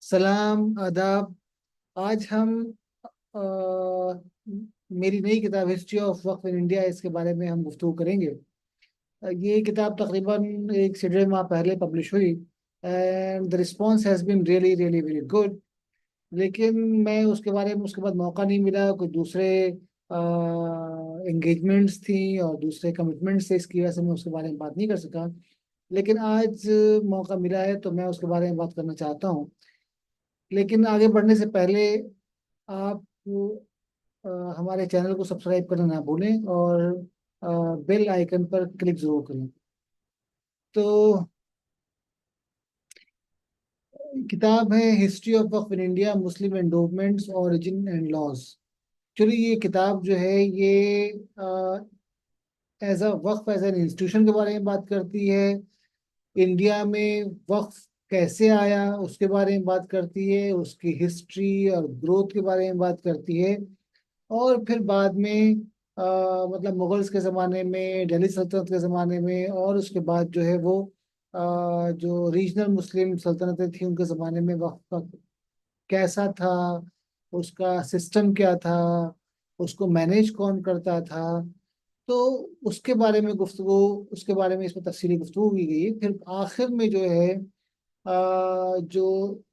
सलाम आदाब। आज हम अ, मेरी नई किताब history of waqf in India इसके बारे में हम गुफ्तगू करेंगे। ये किताब तकरीबन एक से 1.5 माह पहले पब्लिश हुई and the response has been really really very good. लेकिन मैं उसके बारे में उसके बाद मौका नहीं मिला, कुछ दूसरे एंगेजमेंट्स थी और दूसरे कमिटमेंट्स थे, इसकी वजह से मैं उसके बारे में बात नहीं कर सका। लेकिन आज मौका मिला है तो मैं उसके बारे में बात करना चाहता हूँ। लेकिन आगे बढ़ने से पहले आप अ, हमारे चैनल को सब्सक्राइब करना ना भूलें और बेल आइकन पर क्लिक जरूर करें। तो किताब है history of waqf in India, Muslim endowments, origin and laws. चलिए, ये किताब जो है ये as a waqf as an institution के बारे में बात करती है। इंडिया में वक्फ कैसे आया उसके बारे में बात करती है, उसकी हिस्ट्री और ग्रोथ के बारे में बात करती है। और फिर बाद में मतलब मुगल्स के ज़माने में, दिल्ली सल्तनत के ज़माने में, और उसके बाद जो है वो जो रीजनल मुस्लिम सल्तनतें थी उनके ज़माने में वक्त का कैसा था, उसका सिस्टम क्या था, उसको मैनेज कौन करता था। तो उसके बारे में गुफ्तगू, उसके बारे में इसमें तफसीली गुफ्तगू की गई है। फिर आखिर में जो है जो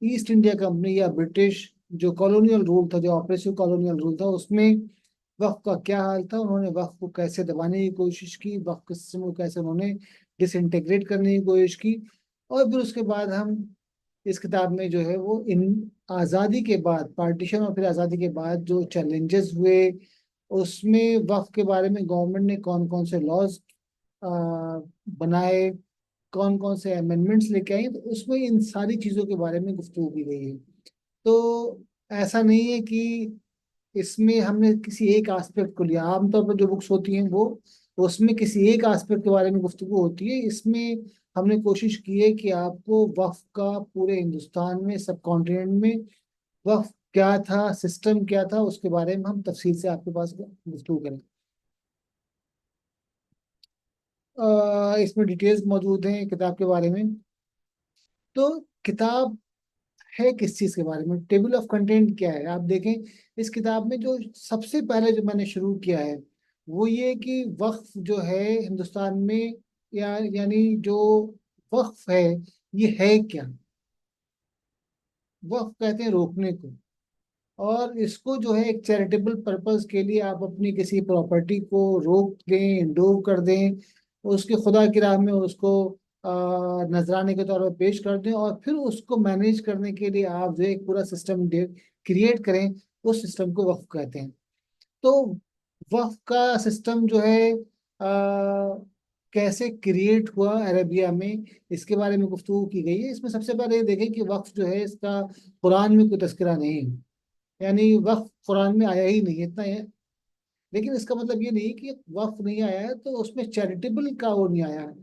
ईस्ट इंडिया कंपनी या ब्रिटिश जो कॉलोनियल रूल था, जो ऑपरेसिव कॉलोनियल रूल था, उसमें वक्त का क्या हाल था, उन्होंने वक्त को कैसे दबाने की कोशिश की, वक्त के सिस्टम को कैसे उन्होंने डिसइंटीग्रेट करने की कोशिश की। और फिर उसके बाद हम इस किताब में जो है वो इन आज़ादी के बाद, पार्टीशन और फिर आज़ादी के बाद जो चैलेंजेस हुए, उसमें वक्त के बारे में गवर्नमेंट ने कौन कौन से लॉज बनाए, कौन कौन से अमेंडमेंट्स लेके आई, तो उसमें इन सारी चीज़ों के बारे में गुफ्तगू की गई है। तो ऐसा नहीं है कि इसमें हमने किसी एक एस्पेक्ट को लिया। आमतौर पर जो बुक्स होती हैं वो उसमें किसी एक एस्पेक्ट के बारे में गुफ्तगू होती है। इसमें हमने कोशिश की है कि आपको वक्फ का पूरे हिंदुस्तान में, सब कॉन्टिनेंट में वक्फ क्या था, सिस्टम क्या था, उसके बारे में हम तफसील से आपके पास गुफ्तगू करें। इसमें डिटेल्स मौजूद हैं किताब के बारे में। तो किताब है किस चीज के बारे में, टेबल ऑफ कंटेंट क्या है, आप देखें। इस किताब में जो सबसे पहले जो मैंने शुरू किया है वो ये कि वक्फ जो है हिंदुस्तान में, यानी जो वक्फ है ये है क्या। वक्फ कहते हैं रोकने को, और इसको जो है एक चैरिटेबल पर्पस के लिए आप अपनी किसी प्रॉपर्टी को रोक दें, डोव कर दें, उसके खुदा की राह में उसको नजराने के तौर पर पेश कर दें, और फिर उसको मैनेज करने के लिए आप जो है एक पूरा सिस्टम क्रिएट करें। उस सिस्टम को वक्फ कहते हैं। तो वक्फ का सिस्टम जो है कैसे क्रिएट हुआ अरबिया में, इसके बारे में गुफ्तगू की गई है। इसमें सबसे पहले ये देखें कि वक्फ जो है इसका कुरान में कोई तस्करा नहीं है, यानी वक्फ कुरान में आया ही नहीं है, इतना है। लेकिन इसका मतलब ये नहीं कि वक्फ नहीं आया है तो उसमें चैरिटेबल का वो नहीं आया है।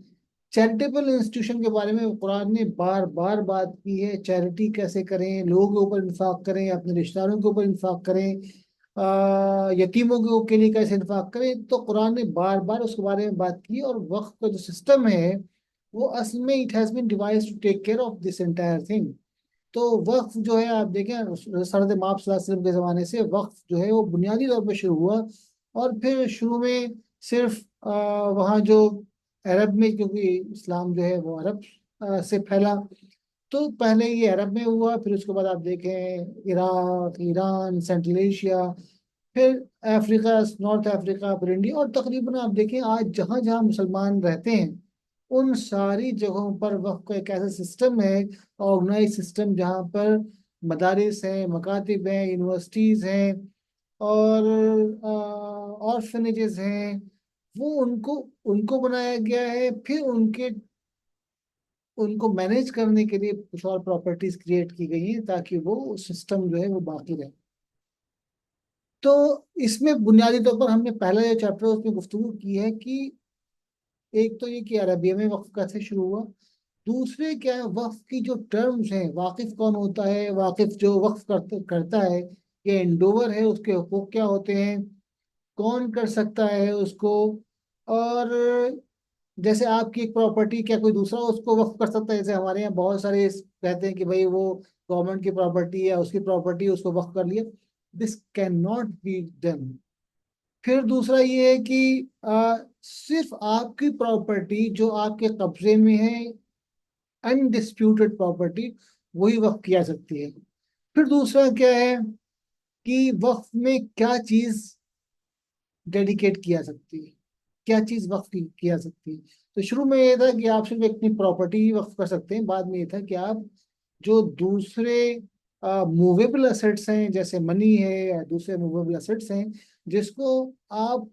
चैरिटेबल इंस्टीट्यूशन के बारे में कुरान ने बार बार बात की है, चैरिटी कैसे करें, लोगों के ऊपर इंफाक करें, अपने रिश्तेदारों के ऊपर इंफाक करें, यतीमों के लिए कैसे इंफाक करें। तो कुरान ने बार बार उसके बारे में बात की। और वक्फ का जो सिस्टम है वो असल में it has been devised to take care of this entire thing. तो वक्फ जो है आप देखें, सरद माप के ज़माने से वक्फ जो है वो बुनियादी तौर पर शुरू हुआ। और फिर शुरू में सिर्फ वहाँ जो अरब में, क्योंकि इस्लाम जो है वो अरब से फैला, तो पहले ये अरब में हुआ, फिर उसके बाद आप देखें इराक, ईरान, सेंट्रल एशिया, फिर अफ्रीका, नॉर्थ अफ्रीका, फिर इंडिया, और तकरीबन आप देखें आज जहाँ जहाँ मुसलमान रहते हैं उन सारी जगहों पर वक्फ का एक ऐसा सिस्टम है, ऑर्गेनाइज सिस्टम, जहाँ पर मदारिस हैं, मकातिब हैं, यूनिवर्सिटीज़ हैं, और ऑर्फनेजेस हैं। वो उनको उनको बनाया गया है। फिर उनको मैनेज करने के लिए कुछ और प्रॉपर्टीज क्रिएट की गई हैं ताकि वो सिस्टम जो है वो बाकी रहे। तो इसमें बुनियादी तौर पर हमने पहला जो चैप्टर उसमें गुफ्तगू की है कि एक तो ये कि अरबिया में वक्फ कैसे शुरू हुआ, दूसरे क्या है वक्फ की जो टर्म्स हैं, वाकिफ कौन होता है, वाकिफ जो वक्फ करता है, ये एंडोवर है, उसके हुकूक क्या होते हैं, कौन कर सकता है उसको। और जैसे आपकी एक प्रॉपर्टी, क्या कोई दूसरा उसको वक्फ कर सकता है। जैसे हमारे यहाँ बहुत सारे कहते हैं कि भाई वो गवर्नमेंट की प्रॉपर्टी या उसकी प्रॉपर्टी उसको वक्फ कर लिया। This can not be done. फिर दूसरा ये है कि सिर्फ आपकी प्रॉपर्टी जो आपके कब्जे में है, अनडिस्प्यूटेड प्रॉपर्टी, वही वक्फ किया जा सकती है। फिर दूसरा क्या है कि वक्फ में क्या चीज डेडिकेट किया सकती है, क्या चीज वक्फ की जा सकती है। तो शुरू में ये था कि आप सिर्फ अपनी प्रॉपर्टी ही वक्फ कर सकते हैं। बाद में ये था कि आप जो दूसरे मूवेबल असेट्स हैं, जैसे मनी है या दूसरे मूवेबल असेट्स हैं, जिसको आप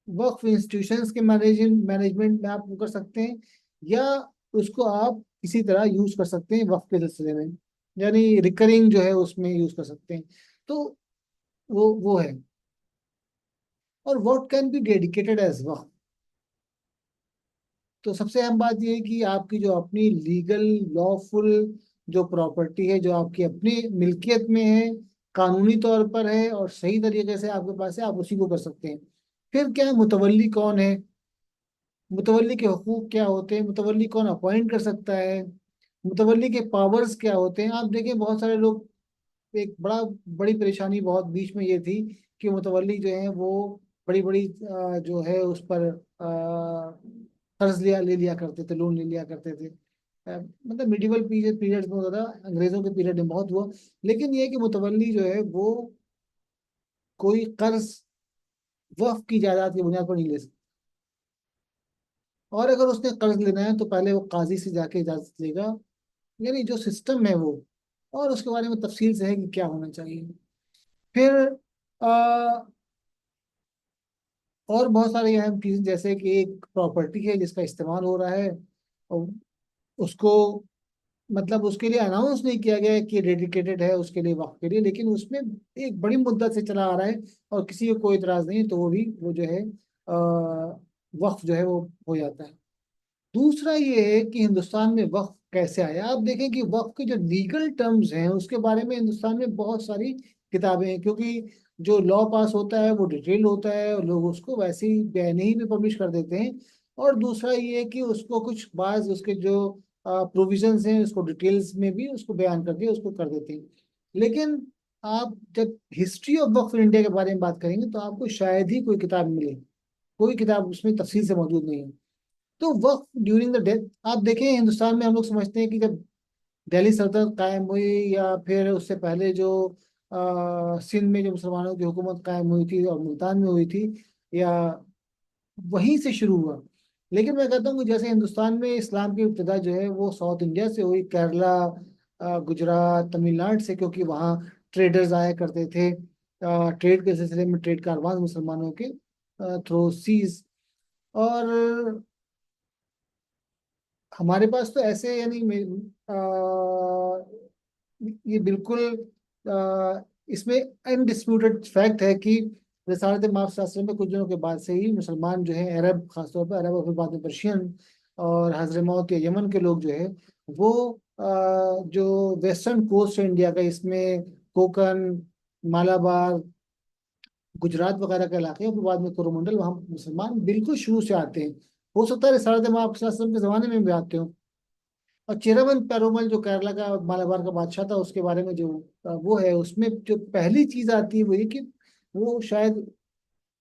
वक्फ इंस्टीट्यूशंस के मैनेजमेंट में आप वो कर सकते हैं, या उसको आप किसी तरह यूज कर सकते हैं वक्फ के सिलसिले में, यानी रिकरिंग जो है उसमें यूज कर सकते हैं। तो वो है। और what can be dedicated as waqf. तो सबसे अहम बात यह है कि आपकी जो अपनी लीगल लॉफुल जो प्रॉपर्टी है, जो आपकी अपनी मिल्कियत में है, कानूनी तौर पर है और सही तरीके से आपके पास है, आप उसी को कर सकते हैं। फिर क्या है, मुतवल्ली कौन है, मुतवल्ली के हुकूक क्या होते हैं, मुतवल्ली कौन अपॉइंट कर सकता है, मुतवल्ली के पावर्स क्या होते हैं। आप देखें बहुत सारे लोग, एक बड़ी परेशानी बहुत बीच में ये थी कि मुतवल्ली जो है वो बड़ी बड़ी जो है उस पर कर्ज ले लिया करते थे, लोन ले लिया करते थे। मतलब मिडिवल पीरियड में होता था, अंग्रेजों के पीरियड में बहुत हुआ। लेकिन ये है कि मुतवल्ली जो है वो कोई कर्ज वक्फ की जायदाद की बुनियाद पर नहीं ले सकता। और अगर उसने कर्ज लेना है तो पहले वो काजी से जाके इजाजत लेगा, यानी जो सिस्टम है वो। और उसके बारे में तफसील से है कि क्या होना चाहिए। फिर आ, और बहुत सारे अहम चीजें, जैसे कि एक प्रॉपर्टी है जिसका इस्तेमाल हो रहा है, और उसको मतलब उसके लिए अनाउंस नहीं किया गया है कि डेडिकेटेड है उसके लिए, वक्त के लिए, लेकिन उसमें एक बड़ी मुद्दत से चला आ रहा है और किसी को कोई इतराज नहीं, तो वो जो है वक्फ जो है वो हो जाता है। दूसरा ये है कि हिंदुस्तान में वक्फ कैसे आया। आप देखें कि वक्फ के जो लीगल टर्म्स हैं उसके बारे में हिंदुस्तान में बहुत सारी किताबें हैं, क्योंकि जो लॉ पास होता है वो डिटेल होता है और लोग उसको वैसे ही बयान ही में पब्लिश कर देते हैं। और दूसरा ये है कि उसको कुछ बाज उसके जो प्रोविजंस हैं उसको डिटेल्स में भी उसको बयान करके उसको कर देते हैं। लेकिन आप जब हिस्ट्री ऑफ वक्फ इंडिया के बारे में बात करेंगे तो आपको शायद ही कोई किताब मिले, कोई किताब उसमें तफसील से मौजूद नहीं है। तो वक्त ड्यूरिंग द डेथ, आप देखें हिंदुस्तान में हम लोग समझते हैं कि जब दिल्ली सल्तनत कायम हुई या फिर उससे पहले जो सिंध में जो मुसलमानों की हुकूमत कायम हुई थी और मुल्तान में हुई थी, या वहीं से शुरू हुआ। लेकिन मैं कहता हूँ कि जैसे हिंदुस्तान में इस्लाम की इब्तिदा जो है वो साउथ इंडिया से हुई, केरला, गुजरात, तमिलनाडु से, क्योंकि वहाँ ट्रेडर्स आया करते थे, ट्रेड के सिलसिले में ट्रेड कारवां मुसलमानों के थ्रू सीज। और हमारे पास तो ऐसे यानी ये बिल्कुल इसमें अनडिस्प्यूटेड फैक्ट है कि रिसालत माफ शास्त्र में कुछ दिनों के बाद से ही मुसलमान जो है, अरब, खासतौर पर अरब और फिर बाद में पर्शियन और हजरमौत या यमन के लोग जो है वो जो वेस्टर्न कोस्ट है इंडिया का, इसमें कोकन, मालाबार, गुजरात वगैरह के इलाके हैं, फिर बाद में कोरोमंडल, वहाँ मुसलमान बिल्कुल शुरू से आते हैं। हो सकता है रिसालत माफ शास्त्र के जमाने में भी आते हो। और चेरावन पेरुमल जो केरला का मालाबार का बादशाह था, उसके बारे में जो वो है, उसमें जो पहली चीज आती है वो ये कि वो शायद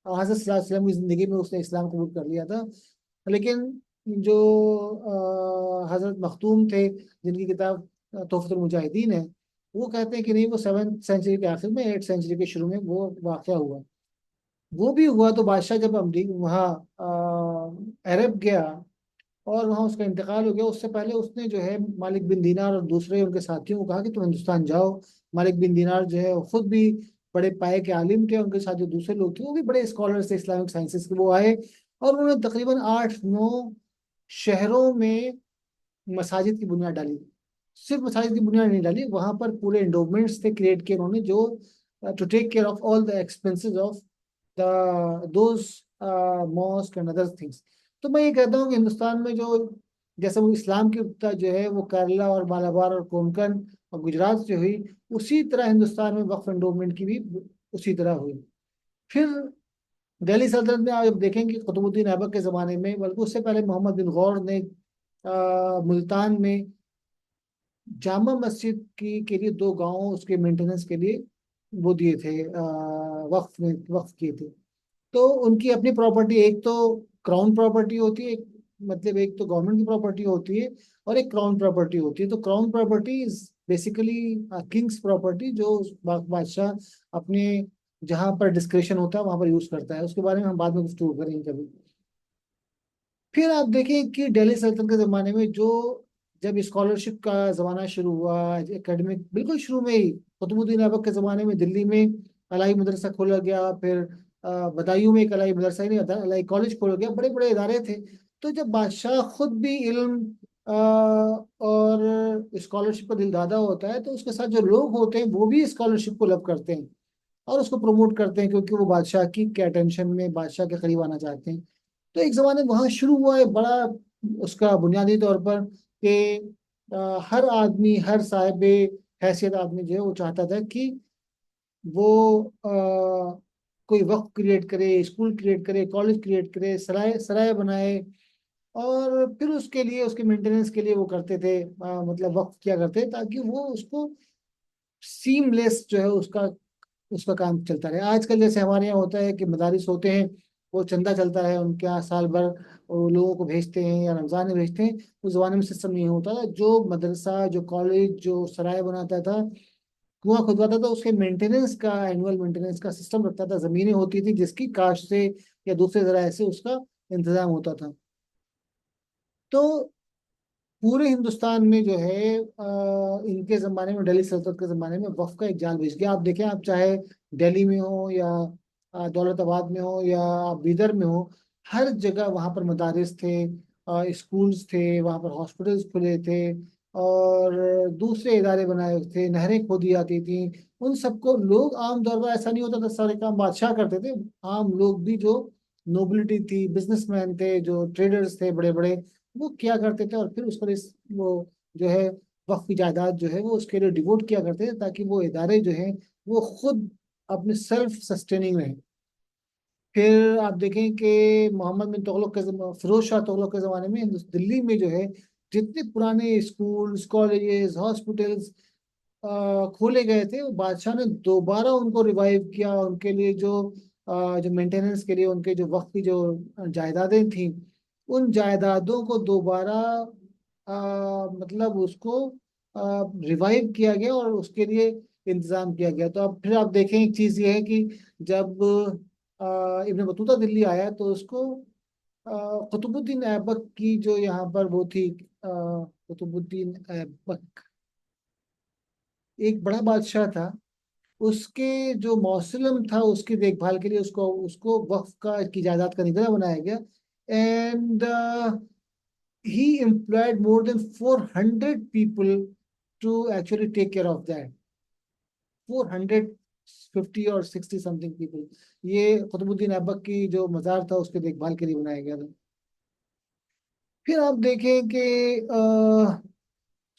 हजरत सल्लल्लाहु अलैहि वसल्लम की जिंदगी में उसने इस्लाम कबूल कर लिया था। लेकिन जो हजरत मखदूम थे, जिनकी किताब तोहफतुल मुजाहिदीन है, वो कहते हैं कि नहीं, वो 7th सेंचुरी के आखिर में, 8th सेंचुरी के शुरू में वो वाक़या हुआ। वो भी हुआ तो बादशाह जब अमरीक वहाँ अरब गया और वहाँ उसका इंतकाल हो गया, उससे पहले उसने जो है मालिक बिन दीनार और दूसरे उनके साथियों को कहा कि तुम हिंदुस्तान जाओ। मालिक बिन दीनार जो है वो खुद भी बड़े पाए के आलिम थे, उनके साथ जो दूसरे लोग थे वो भी बड़े स्कॉलर्स थे इस्लामिक साइंसेस के। वो आए और उन्होंने तकरीबन 8-9 शहरों में मसाजिद की बुनियाद डाली। सिर्फ मसाजिद की बुनियाद नहीं डाली, वहां पर पूरे एंडोवमेंट्स थे क्रिएट किए उन्होंने, जो to take care of all the expenses of the those mosque and other things. तो मैं ये कहता हूँ कि हिंदुस्तान में जो, जैसे वो इस्लाम की इब्तिदा जो है वो केरला और मालाबार और कोंकण और गुजरात से हुई, उसी तरह हिंदुस्तान में वक्फ एंडोवमेंट की भी उसी तरह हुई। फिर दिल्ली सल्तनत में आप जब देखेंगे कुतुबुद्दीन ऐबक के ज़माने में, बल्कि उससे पहले मोहम्मद बिन गौर ने मुल्तान में जामा मस्जिद की के लिए 2 गांव उसके मेंटेनेंस के लिए वो दिए थे, वक्फ में वक्फ किए थे। तो उनकी अपनी प्रॉपर्टी, एक तो क्राउन प्रॉपर्टी होती है, मतलब एक तो गवर्नमेंट की प्रॉपर्टी होती है और एक क्राउन प्रॉपर्टी होती है। तो crown property is basically Kings property, जो बादशाह अपने जहां पर डिस्क्रिप्शन होता है वहां पर यूज करता है। उसके बारे में हम बाद में गुफ्तगू करेंगे कभी। फिर आप देखें कि दिल्ली सल्तनत के ज़माने में जो जब स्कॉलरशिप का ज़माना शुरू हुआ, एकेडमिक बिल्कुल शुरू में ही कुतुबुद्दीन ऐबक के ज़माने में दिल्ली में अलाई मदरसा खोला गया। फिर बदायूं में एक अलाई मदरसा ही नहीं आता, अलाई कॉलेज खोला गया, बड़े बड़े इदारे थे। तो जब बादशाह खुद भी इल्म और स्कॉलरशिप का दिलदादा होता है, तो उसके साथ जो लोग होते हैं वो भी स्कॉलरशिप को लब करते हैं और उसको प्रमोट करते हैं, क्योंकि वो बादशाह की के अटेंशन में, बादशाह के करीब आना चाहते हैं। तो एक जमाने वहां शुरू हुआ है बड़ा, उसका बुनियादी तौर पर कि हर आदमी, हर साहिब हैसियत आदमी जो है वो चाहता था कि वो कोई वक्त क्रिएट करे, स्कूल क्रिएट करे, कॉलेज क्रिएट करे, सराय सराय बनाए। और फिर उसके लिए, उसके मेंटेनेंस के लिए वो करते थे, मतलब वक्त किया करते ताकि वो उसको सीमलेस जो है उसका उसका काम चलता रहे। आजकल जैसे हमारे यहाँ होता है कि मदारिस होते हैं, वो चंदा चलता है उनके यहाँ साल भर, वो लोगों को भेजते हैं या रमजान में भेजते हैं। उस जमाने में सिस्टम नहीं होता था। जो मदरसा, जो कॉलेज, जो सराय बनाता था, कुआं खुदवाता था, उसके मेंटेनेंस का, एनुअल मेंटेनेंस का सिस्टम रखता था। जमीनें होती थी जिसकी काश से या दूसरे जराये से उसका इंतजाम होता था। तो पूरे हिंदुस्तान में जो है इनके जमाने में, दिल्ली सल्तनत के जमाने में वक्फ का एक जाल बिछ गया। आप देखें, आप चाहे दिल्ली में हो या दौलताबाद में हो या आप बीदर में हो, हर जगह वहाँ पर मदारिस थे, स्कूल्स थे, वहाँ पर हॉस्पिटल्स खुले थे और दूसरे इदारे बनाए थे, नहरें खोदी जाती थी। उन सबको लोग, आम तौर पर ऐसा नहीं होता था सारे काम बादशाह करते थे, आम लोग भी जो नोबिलिटी थी, बिजनेसमैन थे, जो ट्रेडर्स थे बड़े बड़े, वो क्या करते थे और फिर उसको वो जो है वक्फ की जायदाद जो है वो उसके लिए डिवोट किया करते थे, ताकि वो इदारे जो हैं वो खुद अपने सेल्फ सस्टेनिंग रहे। फिर आप देखें कि मोहम्मद बिन तुगलक के फिरोज शाह तुगलक के ज़माने में दिल्ली में जो है जितने पुराने स्कूल्स, कॉलेजेस, हॉस्पिटल्स खोले गए थे, वो बादशाह ने दोबारा उनको रिवाइव किया। उनके लिए जो मेंटेनेंस के लिए उनके जो वक्त की जो जायदादें थी, उन जायदादों को दोबारा मतलब उसको रिवाइव किया गया और उसके लिए इंतजाम किया गया। तो अब फिर आप देखें, एक चीज ये है कि जब इब्न बतूता दिल्ली आया तो उसको कुतुबुद्दीन ऐबक की जो यहाँ पर वो थी, कुतुबुद्दीन ऐबक एक बड़ा बादशाह था, उसके जो मौसलम था उसकी देखभाल के लिए उसको उसको वक्फ का की जायदाद का निगरान बनाया गया। And he employed more than 400 people to actually take care of that. 450 और 60 समथिंग पीपल, ये कुतुबुद्दीन ऐबक की जो मजार था उसके देखभाल के लिए बनाया गया था। फिर आप देखें कि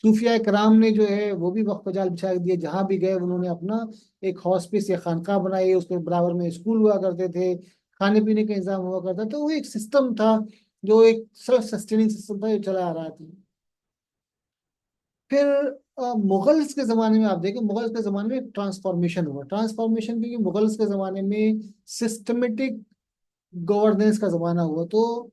सूफिया कराम ने जो है वो भी वक्फ जाल बिछा दिए, जहां भी गए उन्होंने अपना एक हॉस्पिस या खानका बनाई, उसके बराबर में स्कूल हुआ करते थे, खाने पीने का इंतजाम हुआ करता था। तो वो एक सिस्टम था, जो एक सेल्फ सस्टेनिंग सिस्टम था, जो चला आ रहा था। फिर मुगल्स के जमाने में आप देखें, मुगल्स के जमाने में ट्रांसफॉर्मेशन हुआ। ट्रांसफॉर्मेशन क्योंकि मुगल्स के जमाने में सिस्टमेटिक गवर्नेंस का जमाना हुआ। तो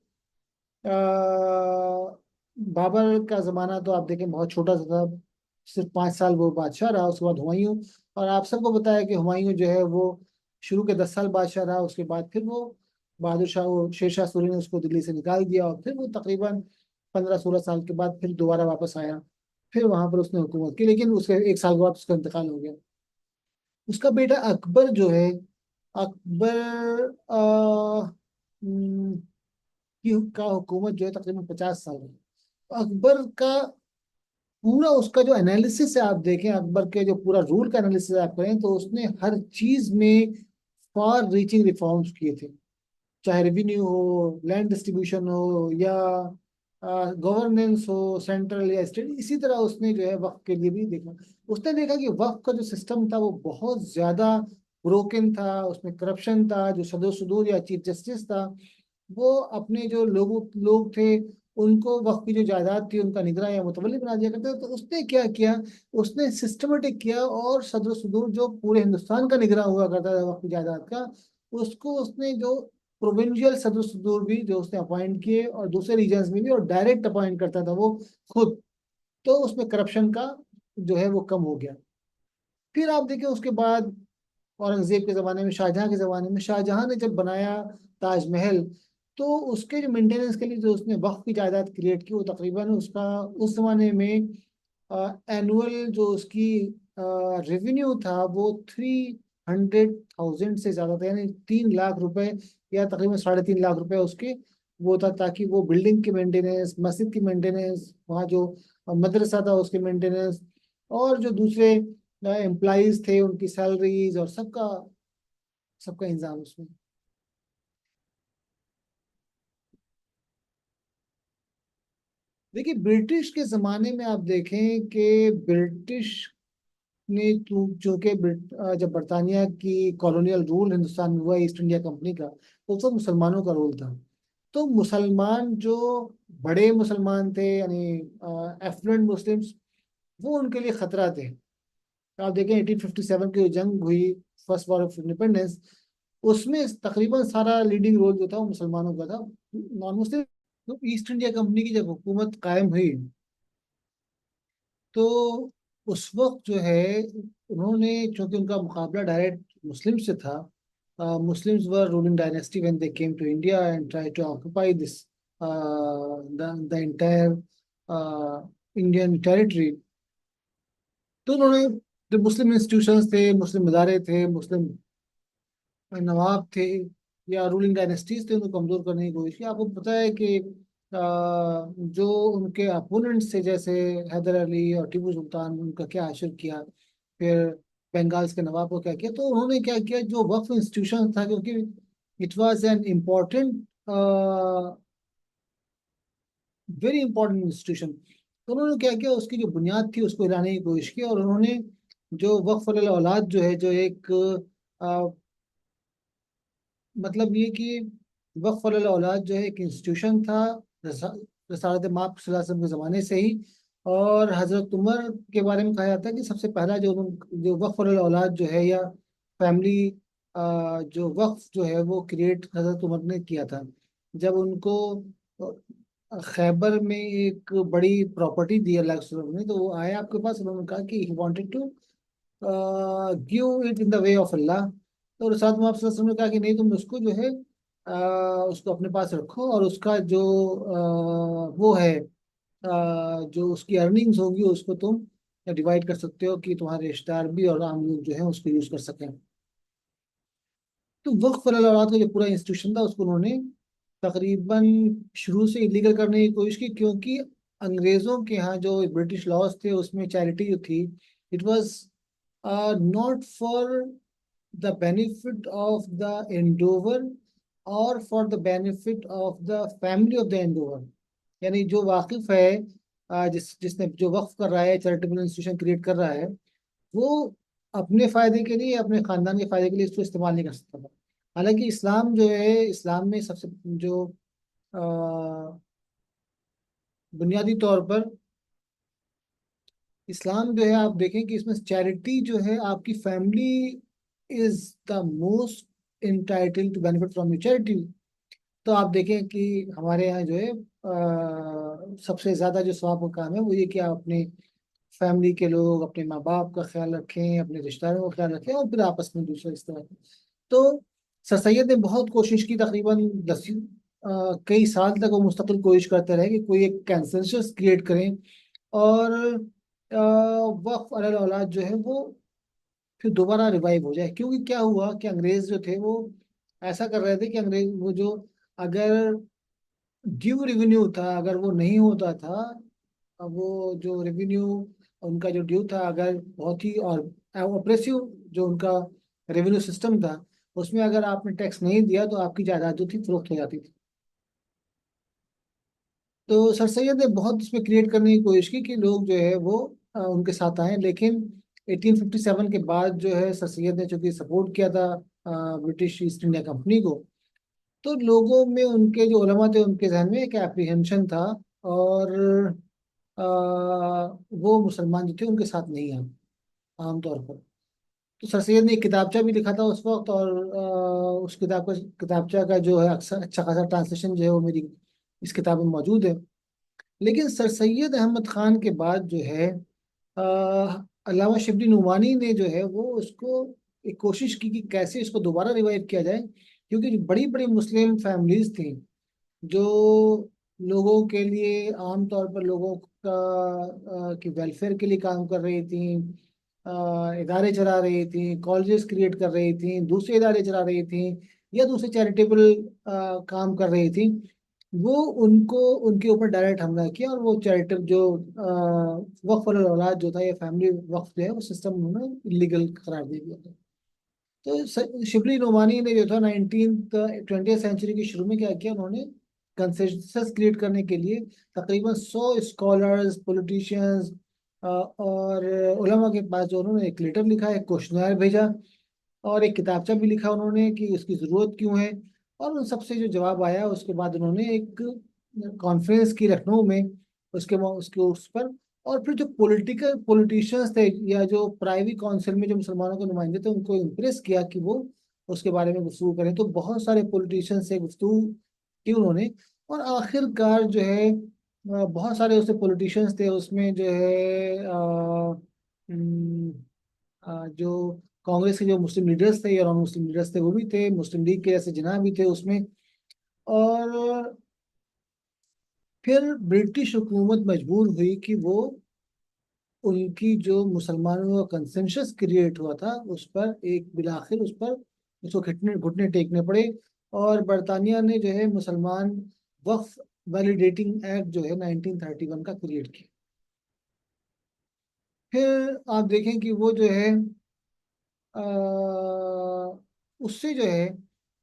बाबर का जमाना तो आप देखें बहुत छोटा सा था, सिर्फ 5 साल वो बादशाह रहा। उसके बाद हुमायूं, और आप सबको बताया कि हुमायूं जो है वो शुरू के 10 साल बादशाह रहा। उसके बाद फिर वो बहादुर शाह, वो शेर शाह सूरी ने उसको दिल्ली से निकाल दिया और फिर वो तकरीबन 15-16 साल के बाद फिर दोबारा वापस आया। फिर वहां पर उसने हुकूमत की, लेकिन उसके 1 साल के बाद उसका इंतकाल हो गया। उसका बेटा अकबर जो है, अकबर का हुकूमत जो है तकरीबन 50 साल है। अकबर का पूरा, उसका जो एनालिसिस है आप देखें, अकबर के जो पूरा रूल का एनालिसिस आप करें, तो उसने हर चीज में फार रीचिंग रिफॉर्म्स किए थे। चाहे रेवेन्यू हो, लैंड डिस्ट्रीब्यूशन हो, या गवर्नेंस हो, सेंट्रल या स्टेट। इसी तरह उसने जो है वक्त के लिए भी देखा। उसने देखा कि वक्त का जो सिस्टम था वो बहुत ज्यादा ब्रोकन था, उसमें करप्शन था। जो सदर सुदूर या चीफ जस्टिस था, वो अपने जो लोग थे उनको वक्त की जो जायदाद थी उनका निगरान या मुतवल्ली बना दिया करता था। तो उसने क्या किया, उसने सिस्टमेटिक किया और सदर सुदूर जो पूरे हिंदुस्तान का निगरान हुआ करता था वक्त की जायदाद का, उसको उसने जो प्रोविंशियल सदर सुदूर भी जो उसने अपॉइंट किए और दूसरे रीजन्स में भी, और डायरेक्ट अपॉइंट करता था वो खुद। तो उसमें करप्शन का जो है वो कम हो गया। फिर आप देखें उसके बाद औरंगजेब के ज़माने में, शाहजहां के ज़माने में, शाहजहां ने जब बनाया ताजमहल, तो उसके जो मेंटेनेंस के लिए जो उसने वक्फ की जायदाद क्रिएट की, वो तकरीबन उसका उस जमाने में एनुअल जो उसकी रेवेन्यू था वो 300,000 से ज़्यादा था, यानी 3 लाख रुपए या तकरीबन 3.5 लाख रुपए उसके वो था, ताकि वो बिल्डिंग की मेंटेनेंस, मस्जिद की मेंटेनेंस, वहाँ जो मदरसा था उसके मेंटेनेंस, और जो दूसरे एम्प्लॉइज थे उनकी सैलरीज और सबका सबका इंतजाम उसमें। देखिए ब्रिटिश के जमाने में आप देखें कि ब्रिटिश ने चूंकि जब बरतानिया की कॉलोनियल रूल हिंदुस्तान में हुआ ईस्ट इंडिया कंपनी का, तो सब मुसलमानों का रोल था। तो मुसलमान जो बड़े मुसलमान थे, यानी एफ्लुएंट मुस्लिम्स, वो उनके लिए खतरा थे। आप देखें 1857 की जो जंग हुई, फर्स्ट वॉर ऑफ इंडिपेंडेंस, उसमें तकरीबन सारा लीडिंग रोल जो था वो मुसलमानों का था, नॉन मुस्लिम। तो ईस्ट इंडिया कंपनी की जब हुकूमत कायम हुई, तो उस वक्त जो है उन्होंने, चूंकि उनका मुकाबला डायरेक्ट मुस्लिम से था, Muslims were ruling dynasty when they came to India and try to occupy this the entire Indian territory. तो उन्होंने, जो मुस्लिम इंस्टीट्यूशंस थे, मुस्लिम इदारे थे, मुस्लिम नवाब थे या रूलिंग डायनेस्टीज थे, उनको कमजोर करने की कोशिश की। आपको पता है कि जो उनके अपोनेंट्स थे, जैसे हैदर अली और टीपू सुल्तान, उनका क्या हासिल किया, फिर बंगाल के नवाब को क्या किया। तो उन्होंने क्या किया, जो वक्फ इंस्टीट्यूशन था, क्योंकि it was an important, very important institution, तो उन्होंने क्या किया, उसकी जो बुनियाद थी उसको हिलाने की कोशिश की। और उन्होंने जो वक्फ औलाद जो है, जो एक मतलब ये कि वक्फ औलाद जो है एक इंस्टीट्यूशन था, रसालत माप सल्लल्लाहु अलैहि वसल्लम के ज़माने से ही। और हज़रत उमर के बारे में कहा जाता है कि सबसे पहला जो वक्फ औलाद जो है, या फैमिली जो वक्फ जो है वो क्रिएट हज़रत उमर ने किया था। जब उनको खैबर में एक बड़ी प्रॉपर्टी दी अल्लाह के रसूल ने, तो वो आए आपके पास, उन्होंने कहा कि he wanted to give it in the way of Allah. तो साथ में आप सल्लल्लाहु अलैहि वसल्लम ने कहा कि नहीं, तुम उसको जो है उसको अपने पास रखो, और उसका जो वो है जो उसकी अर्निंग्स होगी उसको तुम डिवाइड कर सकते हो, कि तुम्हारे रिश्तेदार भी और आम लोग जो है उसको यूज कर सकें। तो वक्फ औलाद का जो पूरा इंस्टीट्यूशन था उसको उन्होंने तकरीबन शुरू से इलीगल करने की कोशिश की, क्योंकि अंग्रेजों के यहाँ जो ब्रिटिश लॉज थे उसमें चैरिटी जो थी, it was not for the benefit of the endower or for the benefit of the family of the endower. यानी जो वाकिफ है, जिसने जो वक्फ कर रहा है, चैरिटेबल इंस्टीट्यूशन क्रिएट कर रहा है, वो अपने फायदे के लिए, अपने खानदान के फायदे के लिए इसको इस्तेमाल नहीं कर सकता था। हालांकि इस्लाम जो है, इस्लाम में सबसे जो अ, बुनियादी तौर पर इस्लाम जो है, आप देखें कि इसमें चैरिटी जो है, आपकी family is the most entitled to benefit from your charity. तो आप देखें कि हमारे यहाँ जो है सबसे ज्यादा जो सवाब का काम है वो ये कि आप अपने फैमिली के लोग, अपने माँ बाप का ख्याल रखें, अपने रिश्तेदारों का ख्याल रखें, और फिर आपस में दूसरे इस तरह के। तो सर सैयद ने बहुत कोशिश की, तकरीबन कई साल तक वो मुस्तकिल कोशिश करते रहे कि कोई एक कंसेंसस क्रिएट करें, और वक्फ अलल औलाद जो है वो फिर दोबारा रिवाइव हो जाए। क्योंकि क्या हुआ कि अंग्रेज जो थे वो ऐसा कर रहे थे कि अंग्रेज वो जो, अगर ड्यू रेवेन्यू था अगर वो नहीं होता था, अब वो जो रेवेन्यू उनका जो ड्यू था, अगर बहुत ही और ऑपरेसिव जो उनका रेवेन्यू सिस्टम था, उसमें अगर आपने टैक्स नहीं दिया तो आपकी जायदाद जो थी फरोख्त हो जाती थी। तो सर सैयद ने बहुत इसमें क्रिएट करने की कोशिश की कि लोग जो है वो उनके साथ आए, लेकिन 1857 के बाद जो है सर सैयद ने चूंकि सपोर्ट किया था ब्रिटिश ईस्ट इंडिया कंपनी को, तो लोगों में, उनके जो उलमा थे उनके जहन में एक एप्रीहेंशन था, और वो मुसलमान जो थे उनके साथ नहीं आए आमतौर पर। तो सर सैयद ने एक किताबचा भी लिखा था उस वक्त, और उस किताबचा का जो है अक्सर अच्छा खासा ट्रांसलेशन जो है वो मेरी इस किताब में मौजूद है। लेकिन सर सैयद अहमद खान के बाद जो है अल्लामा शिबली नुमानी ने जो है वो उसको एक कोशिश की कि कैसे इसको दोबारा रिवाइव किया जाए, क्योंकि जो बड़ी बड़ी मुस्लिम फैमिलीज थी जो लोगों के लिए, आमतौर पर लोगों का की वेलफेयर के लिए काम कर रही थी, इदारे चला रही थी, कॉलेजेस क्रिएट कर रही थी, दूसरे इदारे चला रही थी, या दूसरे चैरिटेबल काम कर रही थी, वो उनको उनके ऊपर डायरेक्ट हमला किया, और वो चैरिटेबल जो वक्फ वाला औलाद जो था, या फैमिली वक्फ जो है वो सिस्टम उन्होंने इलीगल करार दे दिया था। तो शिबली नोमानी ने जो था 20th सेंचुरी के शुरू में क्या किया, उन्होंने कंसेंसस क्रिएट करने के लिए तकरीबन 100 स्कॉलर्स, पॉलिटिशियंस और उलमा के पास जो उन्होंने एक लेटर लिखा, एक क्वेश्चनर भेजा, और एक किताबचा भी लिखा उन्होंने कि उसकी ज़रूरत क्यों है। और उन सबसे जो जवाब आया, उसके बाद उन्होंने एक कॉन्फ्रेंस की लखनऊ में, उसके उस पर। और फिर जो पॉलिटिकल पॉलिटिशियंस थे, या जो प्राइवेट काउंसिल में जो मुसलमानों के नुमाइंदे थे, उनको इम्प्रेस किया कि वो उसके बारे में गुफ्तगू करें। तो बहुत सारे पॉलिटिशियन से गुफ्तगू की उन्होंने, और आखिरकार जो है बहुत सारे उससे पॉलिटिशियंस थे उसमें, जो है जो कांग्रेस के जो मुस्लिम लीडर्स थे या नॉन मुस्लिम लीडर्स थे वो भी थे, मुस्लिम लीग के जैसे जिना भी थे उसमें। और फिर ब्रिटिश हुकूमत मजबूर हुई कि वो उनकी जो मुसलमानों का कंसेंसस क्रिएट हुआ था उस पर एक बिलाखिर उस पर उसको घुटने घुटने टेकने पड़े। और बरतानिया ने जो है मुसलमान वक्फ वैलिडेटिंग एक्ट जो है 1931 का क्रिएट किया। फिर आप देखें कि वो जो है उससे जो है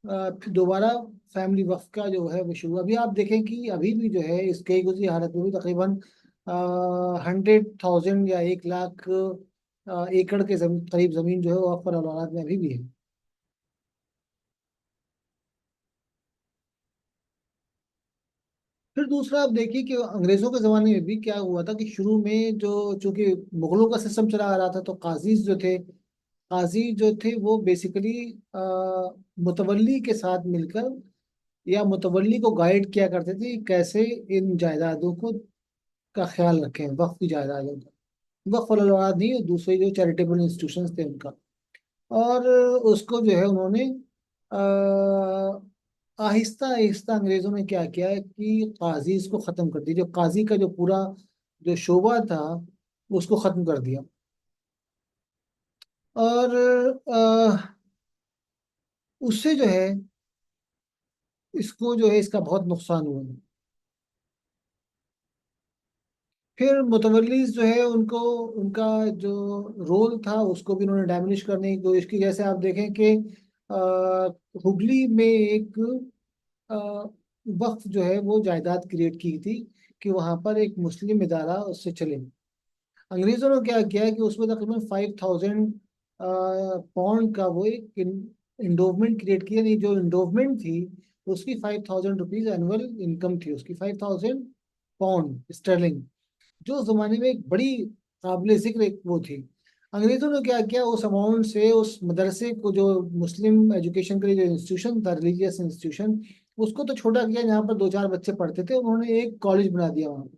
फिर दोबारा फैमिली वक्फ का जो है वो शुरू। अभी आप देखें कि अभी भी जो है इस कई गुजरी हालत में भी तकरीबन 100,000 या 1 लाख एकड़ के करीब जमीन जो है वो वक्फ पर औलाद में अभी भी है। फिर दूसरा आप देखिए कि अंग्रेजों के जमाने में भी क्या हुआ था कि शुरू में जो, चूंकि मुगलों का सिस्टम चला आ रहा था, तो काजी जो थे वो बेसिकली मुतवल्ली के साथ मिलकर या मुतवल्ली को गाइड किया करते थे कि कैसे इन जायदादों को का ख्याल रखें, वक्फ की जायदादों का। वक्फ वाला औलाद नहीं, दूसरे जो चैरिटेबल इंस्टीट्यूशंस थे उनका। और उसको जो है उन्होंने आहिस्ता आहिस्ता अंग्रेजों ने क्या किया है कि काजी इसको खत्म कर दिया, जो काजी का जो पूरा जो शोबा था उसको खत्म कर दिया। और उससे जो है इसको जो है इसका बहुत नुकसान हुआ। फिर मुतवल्लीस जो है उनको, उनका जो रोल था उसको भी उन्होंने डैमेज करने की कोशिश की। जैसे आप देखें कि अ, हुगली में एक अ, वक्फ जो है वो जायदाद क्रिएट की थी कि वहां पर एक मुस्लिम इदारा उससे चले। अंग्रेजों ने क्या किया है कि उसमें तकरीबन 5,000 पाउंड का वो एक इंडोवमेंट क्रिएट किया। नहीं, जो इंडोवमेंट थी उसकी 5,000 रुपीज एनुअल इनकम थी, उसकी 5,000 पाउंड स्टर्लिंग, जो उस जमाने में एक बड़ी काबिल जिक्र एक वो थी। अंग्रेजों ने क्या किया, उस अमाउंट से उस मदरसे को, जो मुस्लिम एजुकेशन के लिए जो इंस्टीट्यूशन था, रिलीजियस इंस्टीट्यूशन, उसको तो छोटा किया, जहाँ पर 2-4 बच्चे पढ़ते थे, उन्होंने एक कॉलेज बना दिया वहाँ।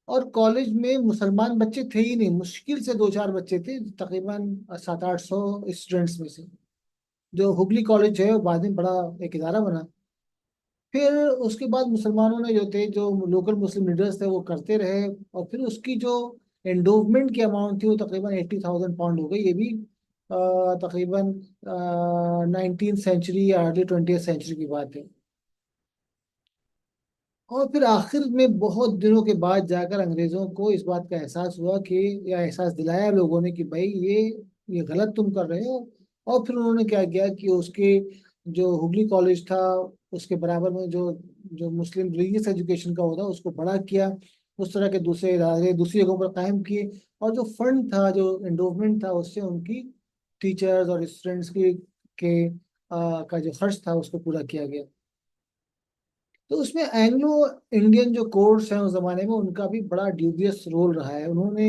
और कॉलेज में मुसलमान बच्चे थे ही नहीं, मुश्किल से 2-4 बच्चे थे, तकरीबन 700-800 स्टूडेंट्स में से। जो हुगली कॉलेज है वो बाद में बड़ा एक इदारा बना। फिर उसके बाद मुसलमानों ने जो थे, जो लोकल मुस्लिम लीडर्स थे, वो करते रहे। और फिर उसकी जो एंडोवमेंट की अमाउंट थी वो तकरीबन 80,000 पाउंड हो गई। ये भी तकरीबन 19th सेंचुरी या अर्ली 20th सेंचुरी की बात है। और फिर आखिर में बहुत दिनों के बाद जाकर अंग्रेजों को इस बात का एहसास हुआ कि, या एहसास दिलाया लोगों ने कि भाई ये गलत तुम कर रहे हो। और फिर उन्होंने क्या किया कि उसके जो हुगली कॉलेज था उसके बराबर में जो जो मुस्लिम रिलीजियस एजुकेशन का होता उसको बड़ा किया, उस तरह के दूसरे इदारे दूसरी जगहों पर कायम किए। और जो फंड था, जो एंडोवमेंट था, उससे उनकी टीचर्स और स्टूडेंट्स के का जो खर्च था उसको पूरा किया गया। तो उसमें एंग्लो इंडियन जो कोर्ट्स हैं उस जमाने में उनका भी बड़ा ड्यूबियस रोल रहा है। उन्होंने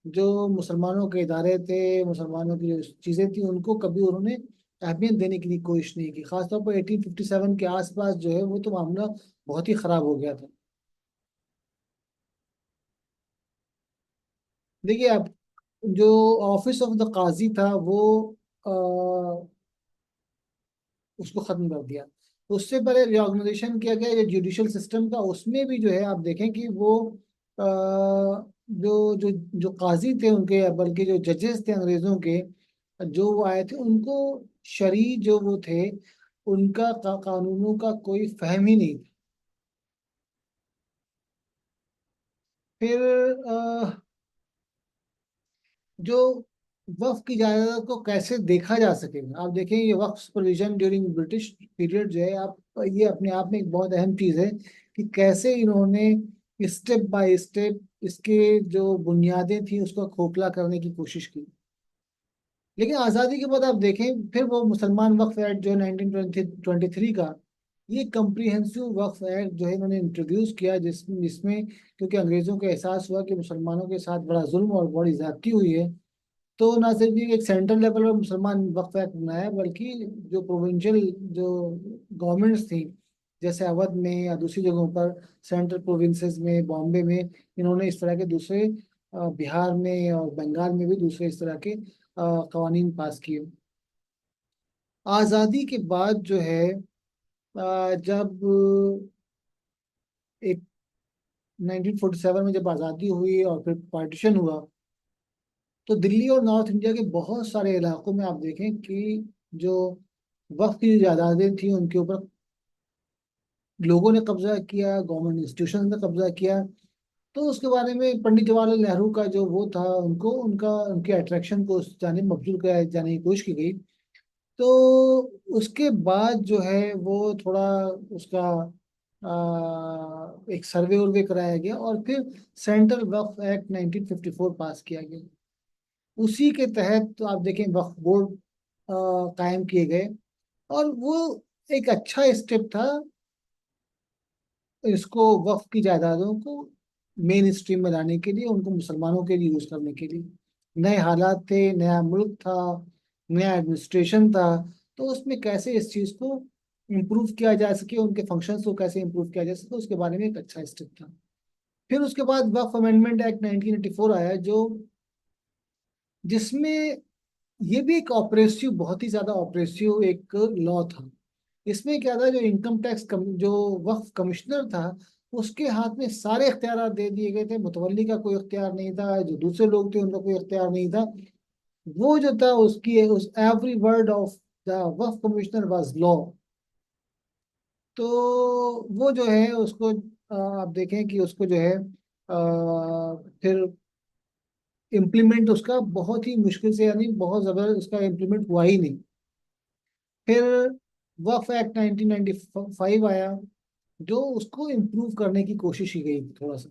जो मुसलमानों के इदारे थे, मुसलमानों की जो चीज़ें थी, उनको कभी उन्होंने अहमियत देने की कोशिश नहीं की। खासतौर पर 1857 के आसपास जो है वो तो मामला बहुत ही खराब हो गया था। देखिए अब जो ऑफिस ऑफ द काजी था वो उसको खत्म कर दिया। उससे पहले रिऑर्गेनाइजेशन किया गया जो जुडिशियल सिस्टम का, उसमें भी जो है आप देखें कि वो अ, जो जो जो काजी थे उनके, बल्कि जो जजेस थे अंग्रेजों के, जो वो आए थे उनको शरई जो वो थे उनका कानूनों का कोई फहम ही नहीं था। फिर जो वक्फ की जायदाद को कैसे देखा जा सकेगा, आप देखें ये वक्फ प्रोविजन ड्यूरिंग ब्रिटिश पीरियड जो है, आप ये अपने आप में एक बहुत अहम चीज है कि कैसे इन्होंने स्टेप बाय स्टेप इसके जो बुनियादें थी उसको खोखला करने की कोशिश की। लेकिन आज़ादी के बाद आप देखें फिर वो मुसलमान वक्फ एक्ट जो है 1923 का, ये कम्प्रिहेंसिव वक्फ एक्ट जो है इन्होंने इंट्रोड्यूस किया, जिसमें क्योंकि अंग्रेजों को एहसास हुआ कि मुसलमानों के साथ बड़ा जुल्म और बड़ी ज्यादती हुई है, तो ना सिर्फ ये एक सेंट्रल लेवल पर मुसलमान वक्फ एक्ट बनाया, बल्कि जो प्रोविंशियल जो गवर्नमेंट्स थी जैसे अवध में या दूसरी जगहों पर, सेंट्रल प्रोविंसेस में, बॉम्बे में, इन्होंने इस तरह के दूसरे बिहार में और बंगाल में भी दूसरे इस तरह के कवानीन पास किए। आज़ादी के बाद जो है जब एक 1947 में जब आज़ादी हुई और फिर पार्टीशन हुआ, तो दिल्ली और नॉर्थ इंडिया के बहुत सारे इलाकों में आप देखें कि जो वक्त की जायदादें थी उनके ऊपर लोगों ने कब्जा किया, गवर्नमेंट इंस्टीट्यूशन ने कब्जा किया। तो उसके बारे में पंडित जवाहरलाल नेहरू का जो वो था, उनको उनका उनके अट्रैक्शन को उस जाने मबजूल कराए जाने की कोशिश की गई। तो उसके बाद जो है वो थोड़ा उसका एक सर्वे उर्वे कराया गया और फिर सेंट्रल वक्फ एक्ट 1954 पास किया गया। उसी के तहत तो आप देखें वक्फ बोर्ड कायम किए गए, और वो एक अच्छा स्टेप था इसको वक्फ की जायदादों को मेन स्ट्रीम में लाने के लिए, उनको मुसलमानों के लिए यूज करने के लिए। नए हालात थे, नया मुल्क था, नया एडमिनिस्ट्रेशन था, तो उसमें कैसे इस चीज को इम्प्रूव किया जा सके, उनके फंक्शंस को कैसे इम्प्रूव किया जा सके, उसके बारे में एक अच्छा स्टेप था। फिर उसके बाद वक्फ अमेंडमेंट एक्ट 1984 आया, जो जिसमें ये भी एक ऑपरेसिव, बहुत ही ज्यादा ऑपरेसिव एक लॉ था। इसमें क्या था, जो इनकम टैक्स जो वक्फ कमिश्नर था, उसके हाथ में सारे इख्तियार दे दिए गए थे। मुतवल्ली का कोई इख्तियार नहीं था, जो दूसरे लोग थे उनका कोई इख्तियार नहीं था। वो जो था उसकी उस every word of the Waqf commissioner was law. तो वो जो है उसको आप देखें कि उसको जो है फिर इम्प्लीमेंट उसका बहुत ही मुश्किल से, यानी बहुत जबरदस्त उसका इम्प्लीमेंट हुआ ही नहीं। फिर वक्फ एक्ट 1995 आया, जो उसको इम्प्रूव करने की कोशिश की गई थोड़ा सा।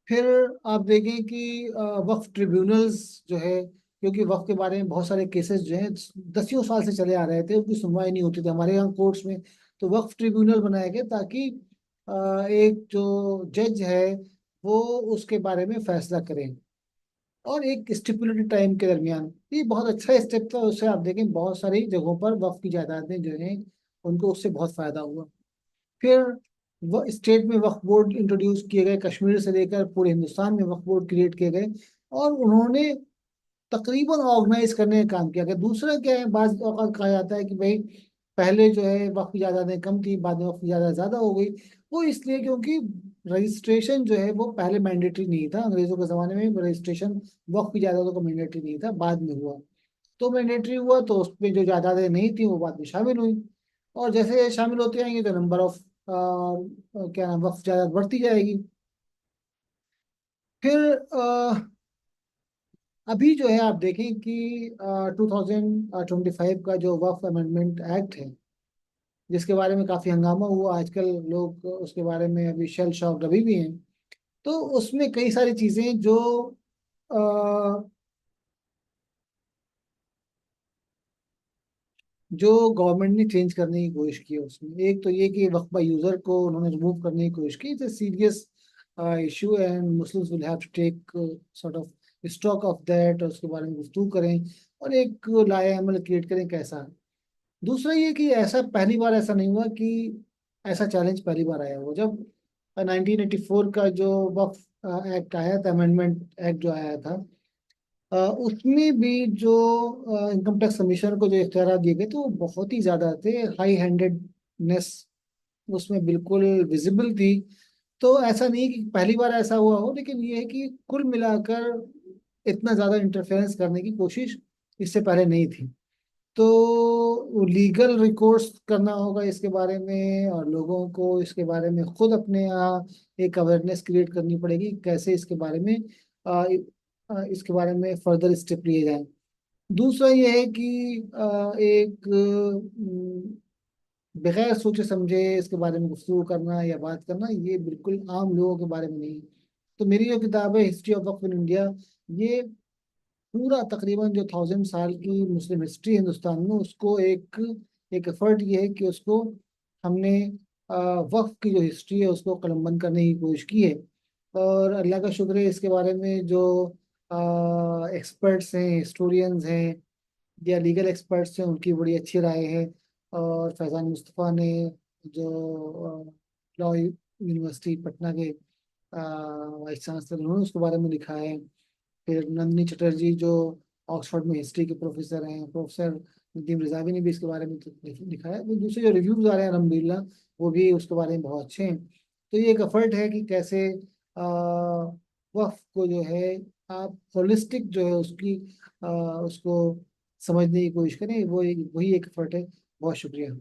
फिर आप देखें कि वक्फ ट्रिब्यूनल्स जो है, क्योंकि वक्फ के बारे में बहुत सारे केसेस जो हैं दसियों साल से चले आ रहे थे, उनकी सुनवाई नहीं होती थी हमारे यहाँ कोर्ट्स में, तो वक्फ ट्रिब्यूनल बनाया गया ताकि एक जो जज है वो उसके बारे में फैसला करें, और एक स्टिपुलेटेड टाइम के दरमियान। ये बहुत अच्छा स्टेप था, उससे आप देखें बहुत सारी जगहों पर वक्फ की जायदादें जो हैं उनको उससे बहुत फायदा हुआ। फिर वो स्टेट में वक्फ बोर्ड इंट्रोड्यूस किए गए, कश्मीर से लेकर पूरे हिंदुस्तान में वक्फ बोर्ड क्रिएट किए गए, और उन्होंने तकरीबन ऑर्गेनाइज करने का काम किया गया। दूसरा क्या है, बाज औक़ात कहा जाता है कि भाई पहले जो है वक्फ की जायदादें कम थी, बाद में वक्फ की जायदाद ज्यादा हो गई। वो इसलिए क्योंकि रजिस्ट्रेशन जो है वो पहले मैंडेटरी नहीं था, अंग्रेजों के जमाने में रजिस्ट्रेशन वक्फ की जायदादों का मैंडेटरी नहीं था, बाद में हुआ। तो मैंडेटरी हुआ तो उसमें जो जायदादें नहीं थी वो बाद में शामिल हुई, और जैसे शामिल होते जाएंगे तो नंबर ऑफ क्या नाम वक्फ जायदाद बढ़ती जाएगी। फिर अभी जो है आप देखें कि 2025 का जो वक्फ अमेंडमेंट एक्ट है, जिसके बारे में काफी हंगामा हुआ आजकल, लोग उसके बारे में अभी शेल शॉक्ड अभी भी हैं। तो उसमें कई सारी चीजें जो अ, जो गवर्नमेंट ने चेंज करने की कोशिश की है उसमें। एक तो ये कि वक्फ बाय यूजर को उन्होंने रिमूव करने की कोशिश की। It's serious issue and Muslims will have to take sort of stock of that, और उसके बारे में गुफ्तगू करें और एक लाया अमल क्रिएट करें कैसा है। दूसरा ये कि ऐसा पहली बार ऐसा नहीं हुआ कि ऐसा चैलेंज पहली बार आया हुआ। जब 1984 का जो वक्फ एक्ट आया था, अमेंडमेंट एक्ट जो आया था, उसमें भी जो इनकम टैक्स कमिश्नर को जो इख्तियार दिए गए थे वो बहुत ही ज्यादा थे। हाई हैंडेडनेस उसमें बिल्कुल विजिबल थी। तो ऐसा नहीं कि पहली बार ऐसा हुआ हो, लेकिन ये है कि कुल मिलाकर इतना ज्यादा इंटरफेरेंस करने की कोशिश इससे पहले नहीं थी। तो लीगल रिकोर्स करना होगा इसके बारे में, और लोगों को इसके बारे में खुद अपने यहाँ एक अवेयरनेस क्रिएट करनी पड़ेगी कैसे इसके बारे में इसके बारे में फर्दर स्टेप लिए जाएं। दूसरा ये है कि एक बगैर सोचे समझे इसके बारे में गुफ्तगू करना या बात करना, ये बिल्कुल आम लोगों के बारे में नहीं है। तो मेरी जो किताब है history of waqf in India, ये पूरा तकरीबन जो 1000 साल की मुस्लिम हिस्ट्री हिंदुस्तान में, उसको एक एक एफर्ट ये है कि उसको हमने वक्फ की जो हिस्ट्री है उसको कलमबंद करने की कोशिश की है। और अल्लाह का शुक्र है इसके बारे में जो एक्सपर्ट्स हैं, हिस्टोरियंस हैं या लीगल एक्सपर्ट्स हैं, उनकी बड़ी अच्छी राय है। और फैज़ान मुस्तफ़ा ने जो लॉ यूनिवर्सिटी पटना के वाइस चांसलर, उन्होंने उसके बारे में लिखा है। फिर नंदिनी चटर्जी जो ऑक्सफोर्ड में हिस्ट्री के प्रोफेसर हैं, प्रोफेसर नदीम रिजावी ने भी इसके बारे में लिखा है। तो दूसरे जो रिव्यूज आ रहे हैं अलहमदिल्ला, वो भी उसके बारे में बहुत अच्छे हैं। तो ये एक एफर्ट है कि कैसे वक्फ को जो है आप होलिस्टिक जो है उसकी उसको समझने की कोशिश करें। वो वही एक एफर्ट है। बहुत शुक्रिया।